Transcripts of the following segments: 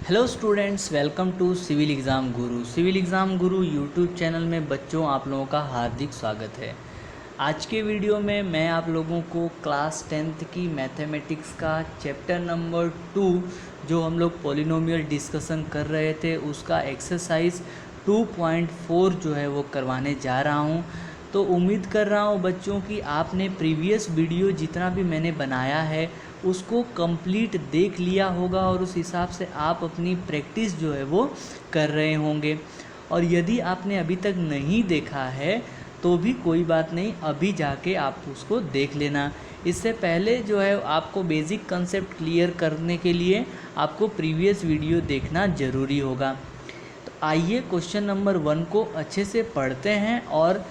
Hello students, welcome to civil exam guru. Civil exam guru YouTube channel में बच्चों आप लोगों का हार्दिक स्वागत है। आज के वीडियो में मैं आप लोगों को क्लास 10th की मैथमेटिक्स का चैप्टर नंबर 2 जो हम लोग पॉलिनोमियल डिस्कशन कर रहे थे उसका एक्सरसाइज 2.4 जो है वो करवाने जा रहा हूँ। तो उम्मीद कर रहा हूँ बच्चों कि आपने प्रीवियस वीडियो जितना भी मैंने बनाया है उसको कंप्लीट देख लिया होगा और उस हिसाब से आप अपनी प्रैक्टिस जो है वो कर रहे होंगे। और यदि आपने अभी तक नहीं देखा है तो भी कोई बात नहीं, अभी जाके आप उसको देख लेना। इससे पहले जो है आपको बेसिक कंसेप्ट क्लियर करने के लिए आपको प्रीवियस वीडियो देखना ज़रूरी होगा। तो आइए क्वेश्चन नंबर 1 को अच्छे से पढ़ते हैं और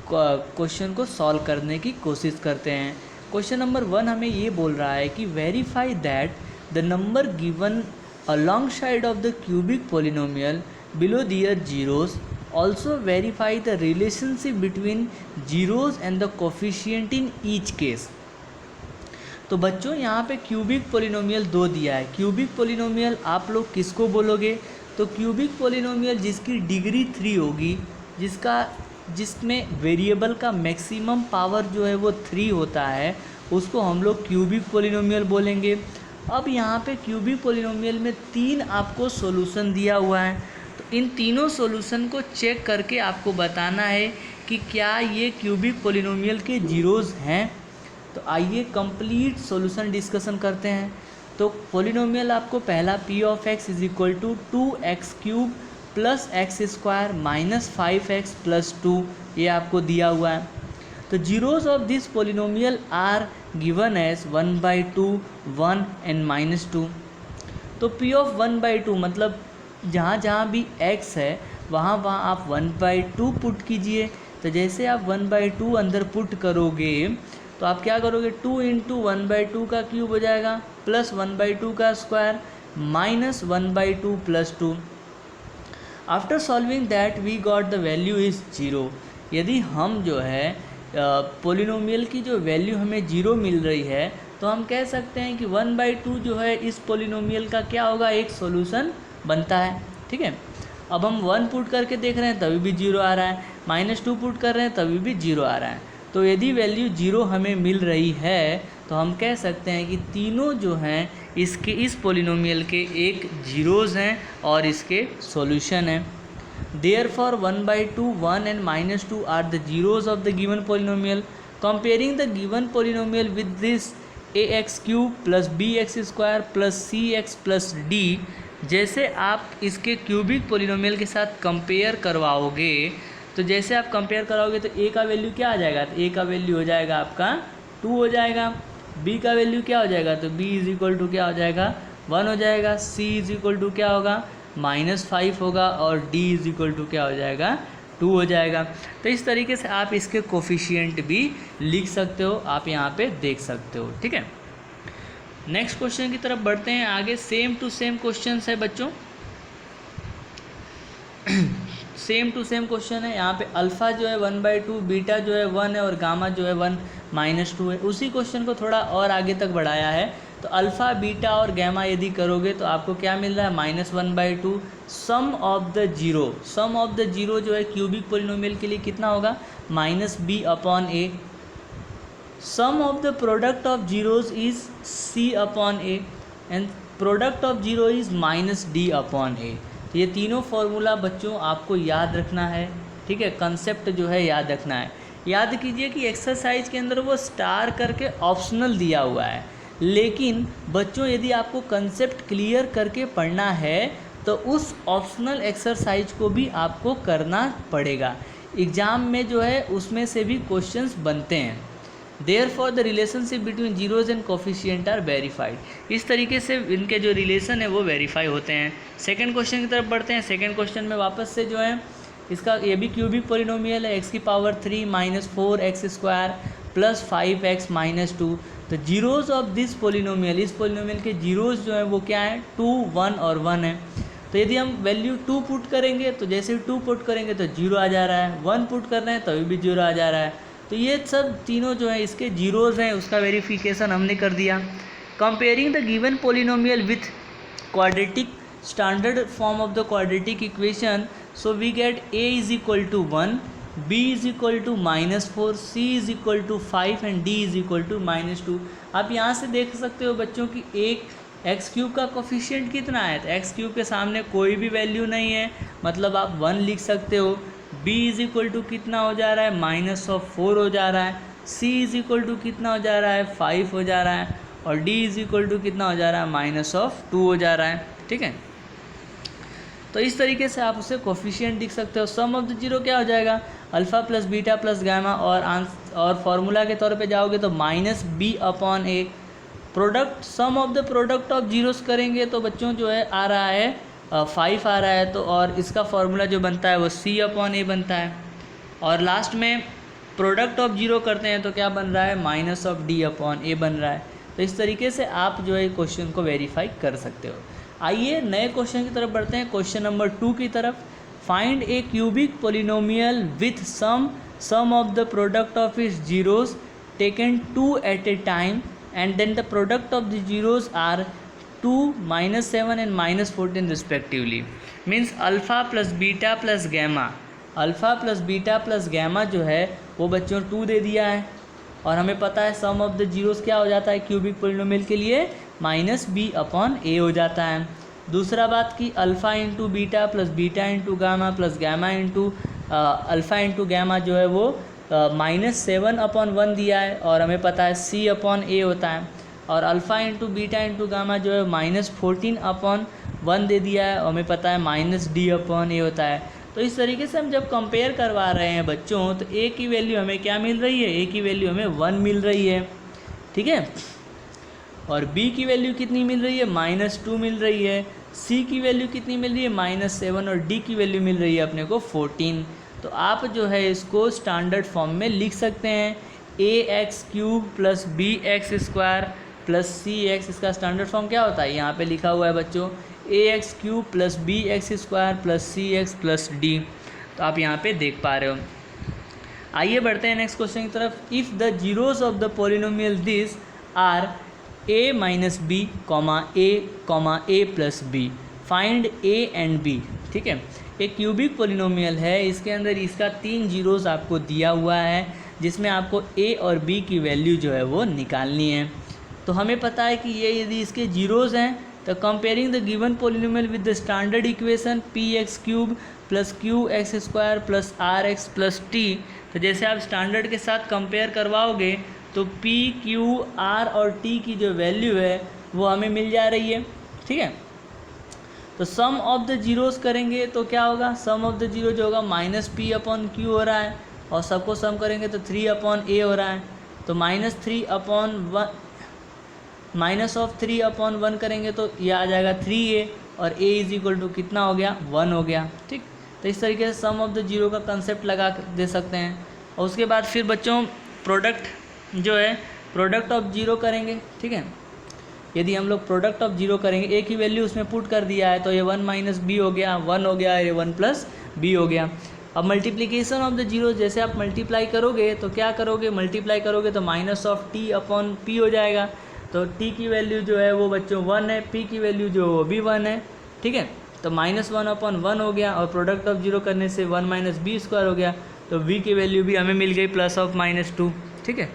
क्वेश्चन को सॉल्व करने की कोशिश करते हैं। क्वेश्चन नंबर 1 हमें ये बोल रहा है कि verify that the number given alongside of the cubic polynomial below their zeros also verify the relationship between zeros and the coefficient in each case. तो बच्चों यहाँ पे क्यूबिक पोलिनोमियल 2 दिया है। क्यूबिक पोलिनोमियल आप लोग किसको बोलोगे? तो क्यूबिक पोलिनोमियल जिसकी डिग्री 3 होगी, जिसमें वेरिएबल का मैक्सिमम पावर जो है वो 3 होता है, उसको हम लोग क्यूबिक पोलिनोमियल बोलेंगे। अब यहाँ पे क्यूबिक पोलिनोमियल में 3 आपको सॉल्यूशन दिया हुआ है, तो इन तीनों सॉल्यूशन को चेक करके आपको बताना है कि क्या ये क्यूबिक पोलिनोमियल के जीरोज़ हैं। तो आइए कंप्लीट सॉल्यूशन डिस्कशन करते हैं। तो पोलिनोमियल आपको पहला p of x is equal to 2x³ plus x square minus 5x plus 2 ये आपको दिया हुआ है। तो zeros of this polynomial are given as 1/2, 1 and -2। तो p ऑफ 1/2 मतलब जहाँ जहाँ भी x है वहाँ वहाँ आप 1/2 पुट कीजिए। तो जैसे आप 1/2 अंदर पुट करोगे तो आप क्या करोगे, 2 इंटू 1/2 का क्यूब हो जाएगा प्लस 1/2 का square minus 1/2 plus 2। After solving that we got the value is 0। यदि हम जो है पोलिनोमियल की जो वैल्यू हमें 0 मिल रही है तो हम कह सकते हैं कि 1/2 जो है इस पोलिनोमियल का क्या होगा, एक सॉल्यूशन बनता है। ठीक है, अब हम 1 पुट करके देख रहे हैं तभी भी 0 आ रहा है, -2 पुट कर रहे हैं तभी भी 0 आ रहा है। तो यदि वैल्यू 0 हमें मिल रही है तो हम कह सकते हैं कि तीनों जो हैं इस पोलिनोमियल के एक जीरोज़ हैं और इसके सॉल्यूशन हैं। Therefore 1/2, 1 and -2 are the zeros of the given polynomial. Comparing the given polynomial with this ax³ plus bx² plus cx plus d, जैसे आप इसके क्यूबिक पोलिनोमियल के साथ कंपेयर करवाओगे तो जैसे आप कंपेयर कराओगे तो a का वैल्यू क्या आ जाएगा, तो a का वैल्यू हो जाएगा आपका 2 हो जाएगा, b का वैल्यू क्या हो जाएगा, तो b इज इक्वल टू क्या हो जाएगा 1 हो जाएगा, c इज इक्वल टू क्या होगा -5 होगा और d इज इक्वल टू क्या हो जाएगा 2 हो जाएगा। तो इस तरीके से आप इसके कोफिशिएंट भी लिख सकते हो, आप यहाँ पे देख सकते हो। ठीक है, नेक्स्ट क्वेश्चन की तरफ बढ़ते हैं आगे। सेम टू सेम क्वेश्चन है बच्चों, सेम टू सेम क्वेश्चन है। यहाँ पे अल्फ़ा जो है 1/2, बीटा जो है 1 है और गामा जो है 1 -2 है। उसी क्वेश्चन को थोड़ा और आगे तक बढ़ाया है। तो अल्फ़ा, बीटा और गैमा यदि करोगे तो आपको क्या मिल रहा है, -1/2 sum of the zero. Sum of the zero जो है क्यूबिक पोलिनोमियल के लिए कितना होगा, -b/a। Sum of the product of zeros is c/a and product of zero is -d/a। तो ये तीनों फॉर्मूला बच्चों आपको याद रखना है। ठीक है, कंसेप्ट जो है याद रखना है। याद कीजिए कि एक्सरसाइज के अंदर वो स्टार करके ऑप्शनल दिया हुआ है, लेकिन बच्चों यदि आपको कंसेप्ट क्लियर करके पढ़ना है तो उस ऑप्शनल एक्सरसाइज को भी आपको करना पड़ेगा। एग्ज़ाम में जो है उसमें से भी क्वेश्चंस बनते हैं। Therefore the relationship between zeros and coefficient are verified. इस तरीके से इनके जो रिलेशन है वो वेरीफाई होते हैं। सेकंड क्वेश्चन की तरफ बढ़ते हैं। सेकंड क्वेश्चन में वापस से जो है इसका ये भी क्यूबिक पोलिनोमियल है, x³ minus 4x² plus 5x minus 2। तो जीरोज ऑफ दिस पोलिनोमियल, इस पोलिनोमियल के जीरोज जो है वो क्या है, 2, 1 और 1 है। तो यदि हम वैल्यू 2 पुट करेंगे तो जैसे 2 पुट करेंगे तो 0 आ जा रहा है, 1 पुट कर रहे हैं तभी भी 0 आ जा रहा है। तो ये सब तीनों जो है इसके जीरोज़ हैं, उसका वेरिफिकेशन हमने कर दिया। Comparing the given polynomial with quadratic standard form of the quadratic equation, so we get a is equal to 1, b is equal to -4, c is equal to 5 and d is equal to -2। आप यहाँ से देख सकते हो बच्चों की एक x cube का कोफिशिएंट कितना है, तो एक्स क्यूब के सामने कोई भी वैल्यू नहीं है, मतलब आप 1 लिख सकते हो। b इज इक्वल टू कितना हो जा रहा है, -4 हो जा रहा है। c इज इक्वल टू कितना हो जा रहा है, 5 हो जा रहा है। और d इज इक्वल टू कितना हो जा रहा है, -2 हो जा रहा है। ठीक है, तो इस तरीके से आप उसे कोफिशिएंट लिख सकते हो। सम ऑफ द जीरो क्या हो जाएगा, alpha plus beta plus gamma, और फार्मूला के तौर पे जाओगे तो -b/a। Product, sum of the product of zeros करेंगे तो बच्चों जो है आ रहा है 5 आ रहा है, तो और इसका फार्मूला जो बनता है वो c/a बनता है। और लास्ट में प्रोडक्ट ऑफ जीरो करते हैं तो क्या बन रहा है, -d/a बन रहा है। तो इस तरीके से आप जो है क्वेश्चन को वेरीफाई कर सकते हो। आइए नए क्वेश्चन की तरफ बढ़ते हैं, क्वेश्चन नंबर 2 की तरफ। Find a cubic polynomial with sum of the product of its zeros taken 2 at a time and then the product of the zeros are 2, -7 and -14 respectively। means alpha plus beta plus gamma, alpha plus beta plus gamma जो है वो बच्चों 2 दे दिया है, और हमें पता है सम ऑफ द जीरोस क्या हो जाता है क्यूबिक पोलिनोमियल के लिए, -b/a हो जाता है। दूसरा बात की alpha into beta plus beta into gamma plus gamma into alpha into gamma जो है वो -7/1 दिया है, और हमें पता है c/a होता है। और alpha into beta into gamma जो है -14/1 दे दिया है, और हमें पता है -d/a होता है। तो इस तरीके से हम जब कंपेयर करवा रहे हैं बच्चों, तो a की वैल्यू हमें क्या मिल रही है, a की वैल्यू हमें 1 मिल रही है। ठीक है, और b की वैल्यू कितनी मिल रही है, -2 मिल रही है। c की वैल्यू कितनी मिल रही है, -7, और d की वैल्यू मिल रही है अपने को 14। तो आप जो है इसको स्टैंडर्ड फॉर्म में लिख सकते हैं, ax³ + bx² + cx। इसका स्टैंडर्ड फॉर्म क्या होता है, यहाँ पे लिखा हुआ है बच्चों ax³ + bx² + cx + d। तो आप यहाँ पे देख पा रहे हो। आइए बढ़ते हैं नेक्स्ट क्वेश्चन की तरफ। If the zeros of the polynomial this are a - b, a + b, find a and b। ठीक है, एक क्यूबिक पोलिनोमियल है, इसके अंदर इसका 3 जीरोस आपको दिया हुआ है, जिसमें आपको a और b की वैल्यू जो है वो निकालनी है। तो हमें पता है कि ये यदि इसके जीरोस हैं तो comparing the given polynomial with the standard equation px³ + qx² + rx + t। तो जैसे आप स्टैंडर्ड के साथ कंपेयर करवाओगे तो p, q, r और t की जो वैल्यू है वो हमें मिल जा रही है। ठीक है, तो सम ऑफ द जीरोस करेंगे तो क्या होगा, सम ऑफ द जीरो जो होगा -p/q हो रहा है, और सबको सम करेंगे तो 3/a हो रहा है। तो -3/1 करेंगे तो ये आ जाएगा 3a, और a इज इक्वल टू कितना हो गया, 1 हो गया। ठीक, तो इस तरीके से सम ऑफ द जीरो का कंसेप्ट लगा दे सकते हैं। और उसके बाद फिर बच्चों प्रोडक्ट जो है, प्रोडक्ट ऑफ जीरो करेंगे। ठीक है, यदि हम लोग प्रोडक्ट ऑफ जीरो करेंगे, ए की वैल्यू उसमें पुट कर दिया है तो ये 1 - b हो गया, 1 हो गया, ये 1 + b हो गया। अब मल्टीप्लिकेशन ऑफ द जीरो, जैसे आप मल्टीप्लाई करोगे तो क्या करोगे, मल्टीप्लाई करोगे तो -t/p हो जाएगा। तो t की वैल्यू जो है वो बच्चों 1 है, p की वैल्यू जो वो भी 1 है। ठीक है, तो -1/1 हो गया, और प्रोडक्ट ऑफ जीरो करने से 1 - b² हो गया। तो v की वैल्यू भी हमें मिल गई +(-2). ठीक है,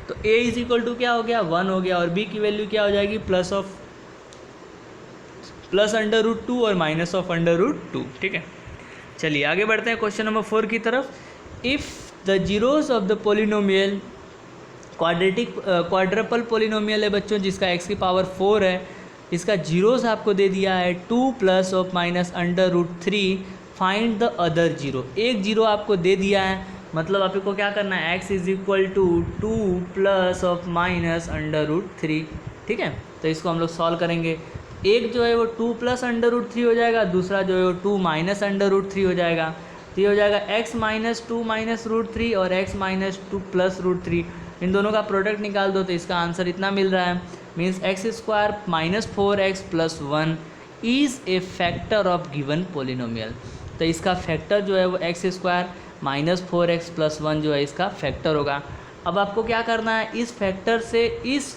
तो a इज इक्वल टू क्या हो गया, 1 हो गया, और b की वैल्यू क्या हो जाएगी, +√2 और -√2। ठीक है, चलिए आगे बढ़ते हैं क्वेश्चन नंबर 4 की तरफ। If the zeros of the polynomial quadruple polynomial है बच्चों, जिसका x⁴ है, इसका जीरोस आपको दे दिया है 2 ± √3, फाइंड द अदर जीरो। एक जीरो आपको दे दिया है, मतलब आपको क्या करना है, x इज इक्वल टू 2 ± √3। ठीक है, तो इसको हम लोग सॉल्व करेंगे। एक जो है वो 2 + √3 हो जाएगा, दूसरा जो है वो 2 - √3 हो जाएगा। तो ये हो जाएगा x - 2 - √3 और x - 2 + √3। इन दोनों का प्रोडक्ट निकाल दो तो इसका आंसर इतना मिल रहा है, means x² - 4x + 1 is a factor of given polynomial. तो इसका फैक्टर जो है वो x² - 4x + 1 जो है इसका फैक्टर होगा। अब आपको क्या करना है, इस फैक्टर से इस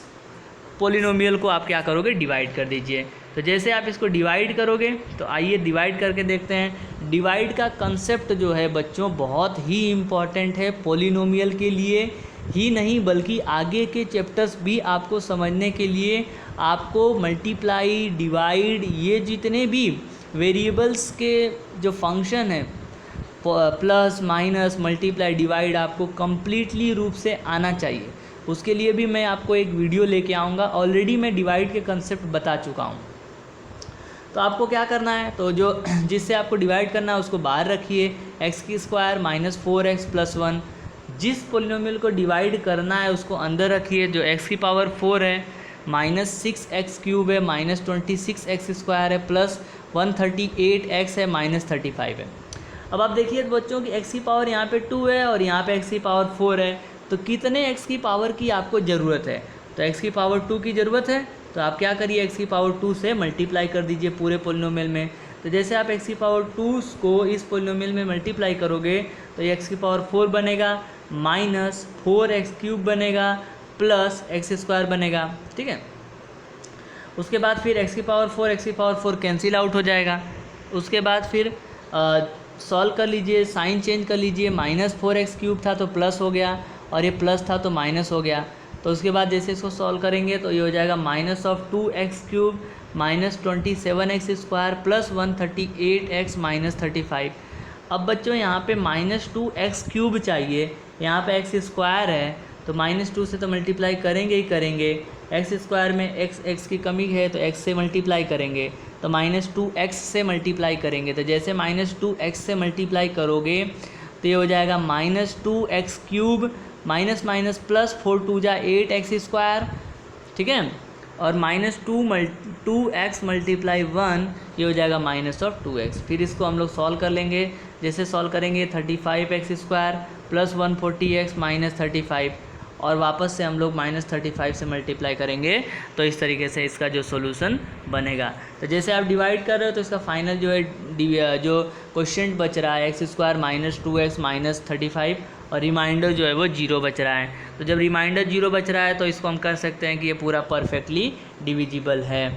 पोलिनोमियल को आप क्या करोगे, डिवाइड कर दीजिए। तो जैसे आप इसको डिवाइड करोगे तो आइए डिवाइड करके देखते हैं। डिवाइड का कंसेप्ट जो है बच्चों बहुत ही इम्पॉर्टेंट है, पॉलिनोमियल के लिए ही नहीं बल्कि आगे के चैप्टर्स भी आपको समझने के लिए आपको मल्टीप्लाई, डिवाइड, ये जितने भी वेरिएबल्स के जो फंक्शन है प्लस माइनस मल्टीप्लाई डिवाइड आपको कम्प्लीटली रूप से आना चाहिए। उसके लिए भी मैं आपको एक वीडियो लेके आऊँगा। ऑलरेडी मैं डिवाइड के कंसेप्ट बता चुका हूँ। तो आपको क्या करना है, तो जो जिससे आपको डिवाइड करना है उसको बाहर रखिए, x² माइनस 4x प्लस 1। जिस पोलिनोमियल को डिवाइड करना है उसको अंदर रखिए, जो x⁴ है, माइनस 6x³ है, माइनस 26x² है, प्लस 138x है, माइनस 35 है। अब आप देखिए बच्चों की x की पावर यहाँ पे 2 है और यहाँ पे x की पावर 4 है, तो कितने x की पावर की आपको ज़रूरत है, तो x की पावर 2 की ज़रूरत है। तो आप क्या करिए, x की पावर 2 से मल्टीप्लाई कर दीजिए पूरे पोलिनोमियल में। तो जैसे आप x की पावर 2 को इस पोलिनोमियल में मल्टीप्लाई करोगे तो ये x की पावर 4 बनेगा, माइनस 4x³ बनेगा, प्लस x² बनेगा। ठीक है, उसके बाद फिर x की पावर 4 कैंसिल आउट हो जाएगा। उसके बाद फिर सॉल्व कर लीजिए, साइन चेंज कर लीजिए, माइनस 4x³ था तो प्लस हो गया और ये प्लस था तो माइनस हो गया। तो उसके बाद जैसे इसको सॉल्व करेंगे तो ये हो जाएगा minus of 2x³ minus 27x² plus 138x minus 35। अब बच्चों यहाँ पे माइनस 2x³ चाहिए, यहाँ पे x² है तो माइनस 2 से तो मल्टीप्लाई करेंगे ही करेंगे। x² में x की कमी है तो x से मल्टीप्लाई करेंगे, तो माइनस 2x से मल्टीप्लाई करेंगे। तो जैसे माइनस 2x से मल्टीप्लाई करोगे तो ये हो जाएगा minus 2x³ minus minus plus 4 2 जा 8x²। ठीक है, और माइनस 2x मल्टीप्लाई 1 ये हो जाएगा माइनस ऑफ 2x। फिर इसको हम लोग सॉल्व कर लेंगे। जैसे सॉल्व करेंगे 35x² प्लस 140x माइनस 35 और वापस से हम लोग माइनस 35 से मल्टीप्लाई करेंगे, तो इस तरीके से इसका जो सोल्यूशन बनेगा। तो जैसे आप डिवाइड कर रहे हो तो इसका फाइनल जो है जो क्वेश्चन बच रहा है x² माइनस 2x माइनस 35 और रिमाइंडर जो है वो 0 बच रहा है। तो जब रिमाइंडर 0 बच रहा है तो इसको हम कर सकते हैं कि ये पूरा परफेक्टली डिविजिबल है।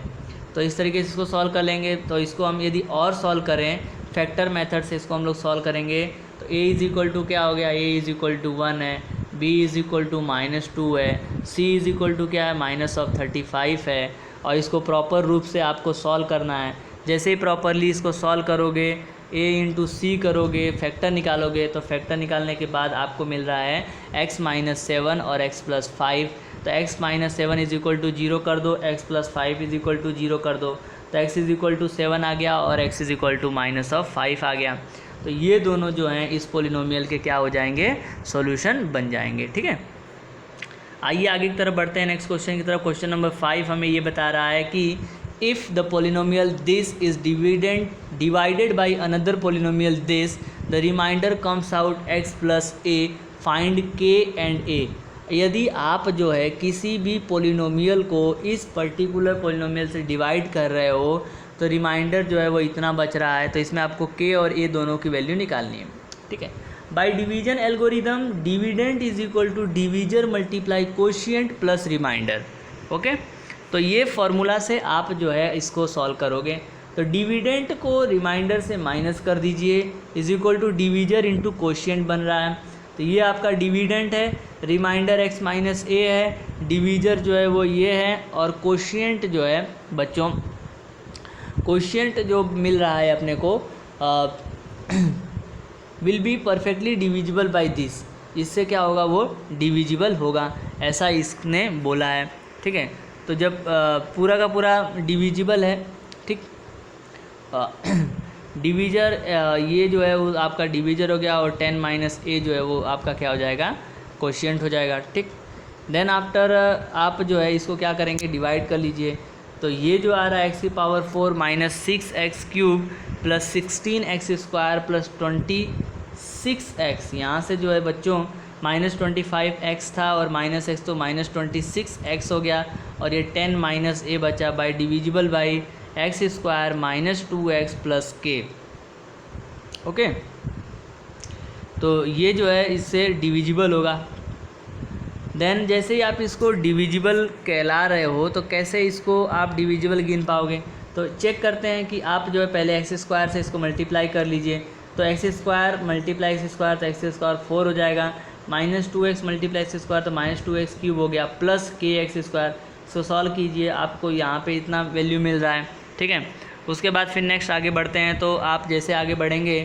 तो इस तरीके से इसको सॉल्व कर लेंगे। तो इसको हम यदि और सॉल्व करें फैक्टर मेथड से, इसको हम लोग सॉल्व करेंगे तो a इज़ इक्वल टू क्या हो गया, a इज़ इक्वल टू 1 है, b is equal to minus 2 है, c इज़ इक्वल टू क्या है माइनस ऑफ 35 है। और इसको प्रॉपर रूप से आपको सॉल्व करना है। जैसे ही प्रॉपरली इसको सॉल्व करोगे, a इंटू सी करोगे, फैक्टर निकालोगे, तो फैक्टर निकालने के बाद आपको मिल रहा है x माइनस 7 और x प्लस 5। तो x minus 7 is equal to 0 कर दो, x plus 5 is equal to 0 कर दो, तो x इज़ इक्वल टू 7 आ गया और x is equal to minus of 5 आ गया। तो ये दोनों जो हैं इस पोलिनोमियल के क्या हो जाएंगे, सॉल्यूशन बन जाएंगे। ठीक है, आइए आगे की तरफ बढ़ते हैं नेक्स्ट क्वेश्चन की तरफ। क्वेश्चन नंबर 5 हमें ये बता रहा है कि if the polynomial this is divided by another polynomial this, the remainder comes out x plus a, find k and a। यदि आप जो है किसी भी पोलिनोमियल को इस पर्टिकुलर पोलिनोमियल से डिवाइड कर रहे हो तो रिमाइंडर जो है वो इतना बच रहा है, तो इसमें आपको k और a दोनों की वैल्यू निकालनी है। ठीक है, by division algorithm dividend is equal to divisor multiply quotient plus remainder. Okay, तो ये फॉर्मूला से आप जो है इसको सॉल्व करोगे। तो डिविडेंट को रिमाइंडर से माइनस कर दीजिए, is equal to divisor into quotient बन रहा है। तो ये आपका डिविडेंट है, रिमाइंडर x माइनस a है, डिवीजर जो है वो ये है, और कोशिएंट जो है बच्चों, कोशिएंट जो मिल रहा है अपने को will be perfectly divisible by this. इससे क्या होगा, वो डिविजिबल होगा, ऐसा इसने बोला है। ठीक है, तो जब पूरा का पूरा डिविजिबल है, ठीक, डिवीजर ये जो है वो आपका डिवीजर हो गया और 10 माइनस a जो है वो आपका क्या हो जाएगा, कोशिएंट हो जाएगा। ठीक, देन आफ्टर आप जो है इसको क्या करेंगे, डिवाइड कर लीजिए। तो ये जो आ रहा है x की power 4 minus 6x³ plus 16x² plus 26x, यहाँ से जो है बच्चों माइनस 25x था और माइनस x तो माइनस 26x हो गया, और ये 10 माइनस a बचा bye divisible by x² minus 2x plus k। Okay, तो ये जो है इससे डिविजिबल होगा। देन जैसे ही आप इसको डिविजिबल कहला रहे हो तो कैसे इसको आप डिविजिबल गिन पाओगे, तो तो चेक करते हैं कि आप जो है पहले एक्स स्क्वायर से इसको मल्टीप्लाई कर लीजिए। तो x square multiply x square तो एक्स स्क्वायर 4 हो जाएगा, -2x मल्टीप्लाई एक्स स्क्वायर तो -2x क्यूब हो गया, प्लस के एक्स स्क्वायर। इसको सॉल्व कीजिए, आपको यहाँ पे इतना वैल्यू मिल रहा है। ठीक है, उसके बाद फिर नेक्स्ट आगे बढ़ते हैं। तो आप जैसे आगे बढ़ेंगे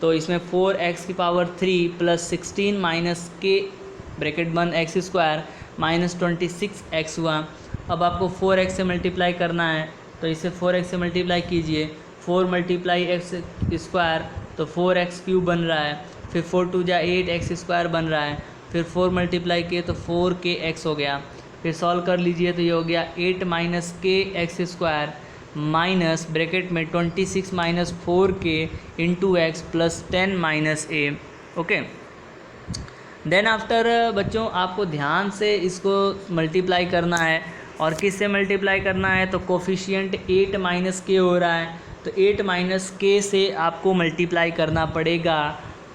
तो इसमें 4x³ प्लस 16 माइनस के ब्रैकेट बंद एक्स स्क्वायर -26x हुआ। अब आपको 4x से मल्टीप्लाई करना है, तो इसे 4x से मल्टीप्लाई कीजिए। 4 मल्टीप्लाई एक्स स्क्वायर तो 4x क्यूब बन रहा है, फिर 4 2 जा 8x स्क्वायर बन रहा है, फिर 4 मल्टीप्लाई किए तो 4kx हो गया। फिर सॉल्व कर लीजिए तो ये हो गया 8 माइनस के एक्स स्क्वायर माइनस ब्रैकेट में 26 minus 4k into x plus 10 minus a. Okay, then after बच्चों आपको ध्यान से इसको मल्टीप्लाई करना है। और किससे मल्टीप्लाई करना है, तो कोफिशिएंट 8 माइनस के हो रहा है, तो 8 माइनस के से आपको मल्टीप्लाई करना पड़ेगा।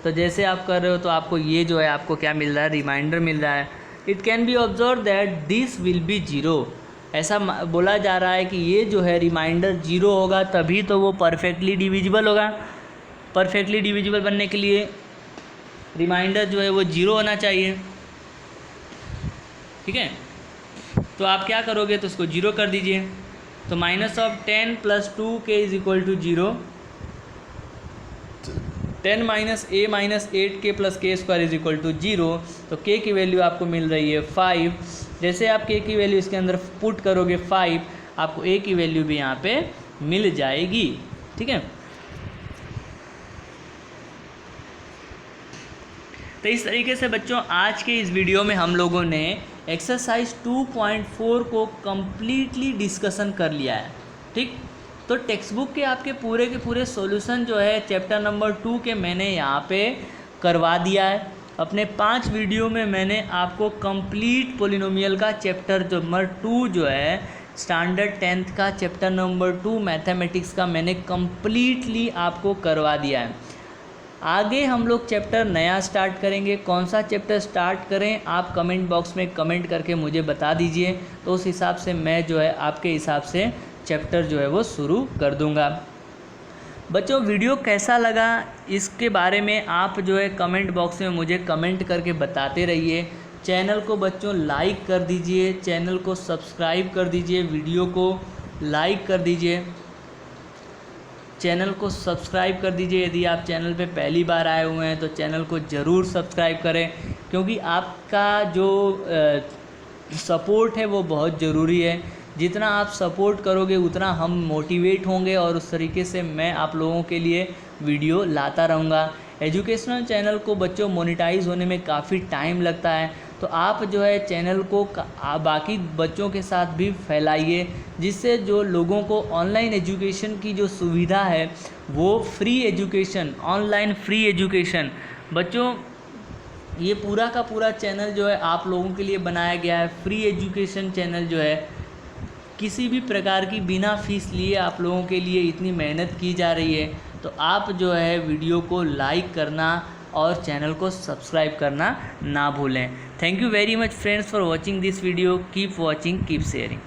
तो जैसे आप कर रहे हो तो आपको ये जो है आपको क्या मिल रहा है, रिमाइंडर मिल रहा है। It can be observe that this will be 0। ऐसा बोला जा रहा है कि ये जो है रिमाइंडर 0 होगा तभी तो वो परफेक्टली डिविजिबल होगा। परफेक्टली डिविजिबल बनने के लिए रिमाइंडर जो है वो 0 होना चाहिए। ठीक है, तो आप क्या करोगे तो उसको 0 कर दीजिए। तो -10 + 2k = 0, 10 - a - 8k + k² = 0। तो k की वैल्यू आपको मिल रही है 5। जैसे आप k की वैल्यू इसके अंदर पुट करोगे 5, आपको a की वैल्यू भी यहाँ पे मिल जाएगी। ठीक है, तो इस तरीके से बच्चों आज के इस वीडियो में हम लोगों ने एक्सरसाइज 2.4 को कम्प्लीटली डिस्कशन कर लिया है। ठीक, तो टेक्स्ट बुक के आपके पूरे के पूरे सॉल्यूशन जो है चैप्टर नंबर 2 के मैंने यहाँ पे करवा दिया है। अपने 5 वीडियो में मैंने आपको कंप्लीट पोलिनोमियल का चैप्टर नंबर 2 जो है स्टैंडर्ड 10th का चैप्टर नंबर 2 मैथमेटिक्स का मैंने कम्प्लीटली आपको करवा दिया है। आगे हम लोग चैप्टर नया स्टार्ट करेंगे। कौन सा चैप्टर स्टार्ट करें आप कमेंट बॉक्स में कमेंट करके मुझे बता दीजिए, तो उस हिसाब से मैं जो है आपके हिसाब से चैप्टर जो है वो शुरू कर दूंगा। बच्चों वीडियो कैसा लगा इसके बारे में आप जो है कमेंट बॉक्स में मुझे कमेंट करके बताते रहिए। चैनल को बच्चों लाइक कर दीजिए, चैनल को सब्सक्राइब कर दीजिए, वीडियो को लाइक कर दीजिए, चैनल को सब्सक्राइब कर दीजिए। यदि आप चैनल पे पहली बार आए हुए हैं तो चैनल को ज़रूर सब्सक्राइब करें, क्योंकि आपका जो सपोर्ट है वो बहुत ज़रूरी है। जितना आप सपोर्ट करोगे उतना हम मोटिवेट होंगे और उस तरीके से मैं आप लोगों के लिए वीडियो लाता रहूँगा। एजुकेशनल चैनल को बच्चों मोनेटाइज होने में काफ़ी टाइम लगता है, तो आप जो है चैनल को बाकी बच्चों के साथ भी फैलाइए, जिससे जो लोगों को ऑनलाइन एजुकेशन की जो सुविधा है वो free education, online free education बच्चों, ये पूरा का पूरा चैनल जो है आप लोगों के लिए बनाया गया है। फ्री एजुकेशन चैनल जो है किसी भी प्रकार की बिना फीस लिए आप लोगों के लिए इतनी मेहनत की जा रही है। तो आप जो है वीडियो को लाइक करना और चैनल को सब्सक्राइब करना ना भूलें। Thank you very much friends for watching this video. Keep watching, keep sharing.